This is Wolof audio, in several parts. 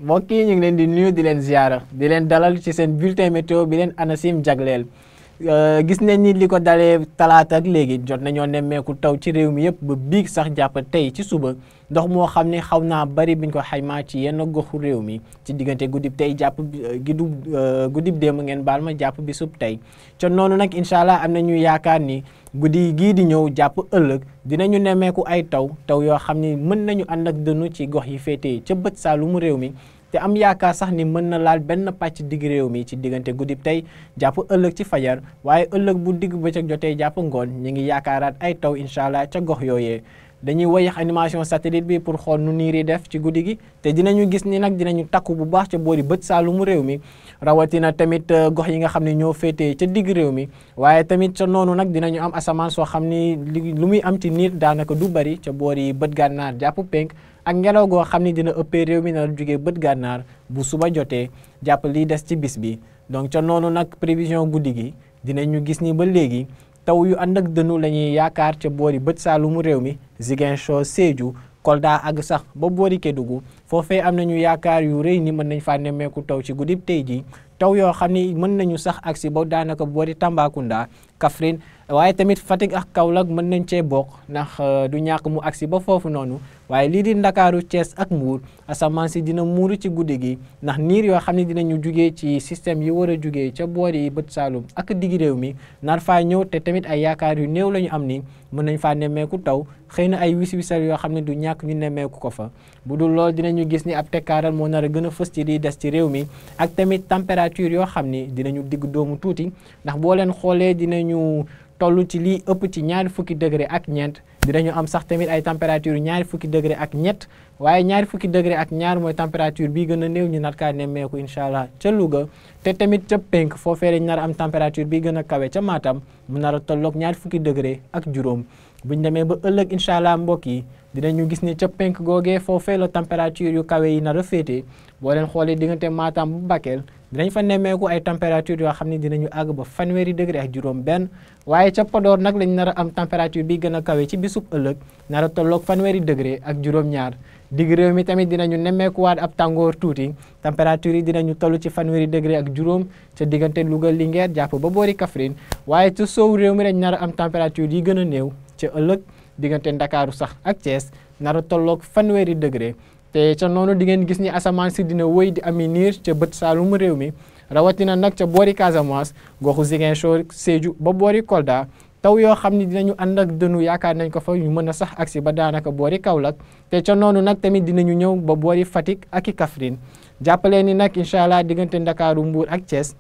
mbokk yi ñu ngi leen di nuyu di leen ziara di leen dalal ci seen bulletin météo bi leen ANACIM jagleel gis nañ ni li ko dalee talaata ak léegi jot nañoo nemmeeku taw ci réew mi yëpp ba biig sax jàpp tey ci suba ndox moo xam ne xaw naa bari biñ ko xaymaa ci yenn goxu réew mi ci diggante guddib tey jàpp guddib démb ngeen baal ma jàpp bisub tey ca noonu nag incha allah am nañu yaakaar ni guddi gii di ñëw jàpp ëllëg dinañu nemmeeku ay taw yoo xam ni mën nañu ànd ak dënnu ci gox yi féetee ca bët saalumu réew mi te am yaakaar sax ni mën na laal benn pàcc digg réew mi ci diggante guddib tey jàpp ëllëg ci fajar waaye ëllëg bu digg bëccëg jotee jàpp ngoon ñu ngi yaakaaraat ay taw incha allah ca gox yooyee dañuy wayax animation satellite bi pour xool nu niir yi def ci guddi gi te dinañu gis ni nag dinañu takku bu baax ca boori bët saalumu réew mi rawatina tamit gox yi nga xam ne ñoo féetee ca digg réew mi waaye tamit ca noonu nag dinañu am asamaan soo xam ni lu muy am ci niir daanaka du bari ca boori bët gànnaar jàpp penk ak ngelaw goo xam ni dina ëppee réew mi na jógee bët gànnaar bu suba jotee jàpp liy des ci bis bi donc ca noonu nag prévision guddi gi dinañu gis ni ba léegi taw yu ànd ak dënnu la ñuy yaakaar ca boori bët saalumu réew mi Ziguinchor Sédhiou Kolda ak sax ba boori Kédougou foofee am nañu yaakaar yu rëy ni mën nañ faa nemmeeku taw ci guddib tey ji taw yoo xam ni mën nañu sax agsi ba daanaka boori Tambacounda Kaffrine waaye tamit Fatick ak Kaolack mën nañ cee bokk ndax du ñàkk mu agsi ba foofu noonu waaye lii di Ndakaaru Thiès ak Mbour asamaan si dina muuru ci guddi gi ndax niir yoo xam ne dinañu jugee ci système yi war a jugee ca boori bët saalum ak diggi réew mi nar faa ñëw te tamit ay yaakaar yu néew la ñu am ni mën nañ faa nemmeeku taw xëy na ay wis-wisal yoo xam ne du ñàkk ñu nemmeeku ko fa bu dul lool dinañu gis ni ab tekkaaral moo nar a gën a fës ci di des ci réew mi ak tamit température yoo xam ni dinañu digg doomu tuuti ndax boo leen xoolee dinañu toll ci lii ëpp ci ñaari fukki degré ak ñeent dinañu am sax tamit ay température ñaari fukki degré ak ñett waaye ñaari fukki degré ak ñaar mooy température bii gën a néew ñu nar kaa nemmeeku incha allah ca Louga te tamit ca penk foofee lañ nar a am température bii gën a kawe ca Matam mu nar a tolloog ñaari fukki degré ak juróom buñ demee ba ëllëg incha allah mbokk yi dinañu gis ni ca penk googee foofee la température yu kawe yi nar a féete boo leen xoolee diggante Matam bu Bakel dinañ fa nemmeeku ay température yoo xam ne dinañu àgg ba fanweeri degré ak juróom benn waaye ca Podor nag lañ nar a am température bi gën a kawe ci bisub ëllëg nar a tolloog fanweeri degré ak juróom ñaar digg réew mi tamit dinañu nemmeekuwaat ab tàngoor tuuti température yi dinañu toll ci fanweeri degré ak juróom ca diggante Louga Linguère jàpp ba boori Kaffrine waaye ca soow réew mi lañ nar a am température yi gën a néew ca ëllëg diggante Ndakaaru sax ak Thiès nar a tolloog fanweeri degré te ca noonu di ngeen gis ni asamaan si dina wëy di ami niir ca bët saalum réew mi rawatina nag ca boori Casamance goxu Ziguinchor Sédhiou ba boori Kolda taw yoo xam ni dinañu ànd ak dënu yaakaar nañ ko fa ñu mën a sax agsi ba daanaka boori Kaolack te ca noonu nag tamit dinañu ñëw ba boori Fatick ak i Kaffrine jàppalee ni nag incha allah diggante Ndakaaru Mbour ak Thiès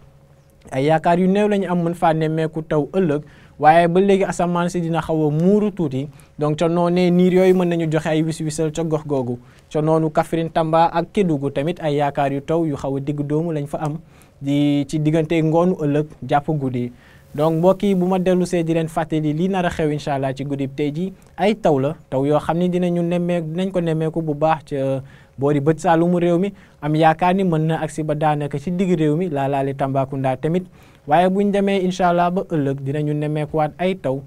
ay yaakaar yu néew la ñu am mën faa nemmeeku taw ëllëg waaye ba léegi asamaan si dina xaw a muuru tuuti donc ca noonee niir yooyu mën nañu joxe ay wis-wisal ca gox googu ca noonu Kaffrine Tamba ak Kédougou tamit ay yaakaar yu taw yu xaw a digg doomu lañ fa am di ci diggante ngoonu ëllëg jàpp guddi donc mbokk yi bu ma dellu see di leen fàttali lii nar a xew incha allah ci guddi tey ji ay taw la taw yoo xam ne dinañ ko nemmeeku bu baax ca boori bët saalumu réew mi am yaakaar ni mën na agsi ba daanaka ci digg réew mi laalaale Tambacounda tamit waaye buñ demee incha allah ba ëllëg dinañu nemmeekuwaat ay taw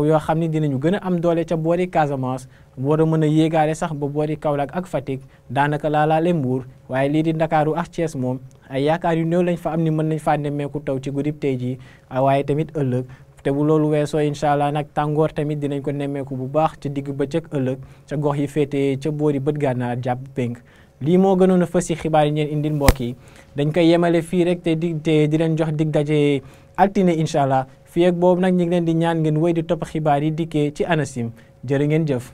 yoo xam ne dinañu gën a am doole ca boori Casamance war a mën a yéegaale sax ba boori Kaolack ak Fatick daanaka laalaale Mbour waaye lii di Ndakaaru ak Thiès moom ay yaakaar yu néew lañ fa am ni mën nañ faa nemmeeku taw ci guddi tey jii waaye tamit ëllëg te bu loolu weesoo incha allah nag tàngoor tamit dinañ ko nemmeeku bu baax ca digg bëccëg ëllëg ca gox yi féetee ca boori bët gànnaar jàpp pénk lii moo gënoon a fës ci xibaar yi ñeen indil mbokk yi dañ koy yemale fii rek te di leen jox dig daje altine incha allah fii ak boobu nag ñu ngi leen di ñaan ngeen wéy di topp xibaar yi dikkee ci ANACIM jërë ngeen jëf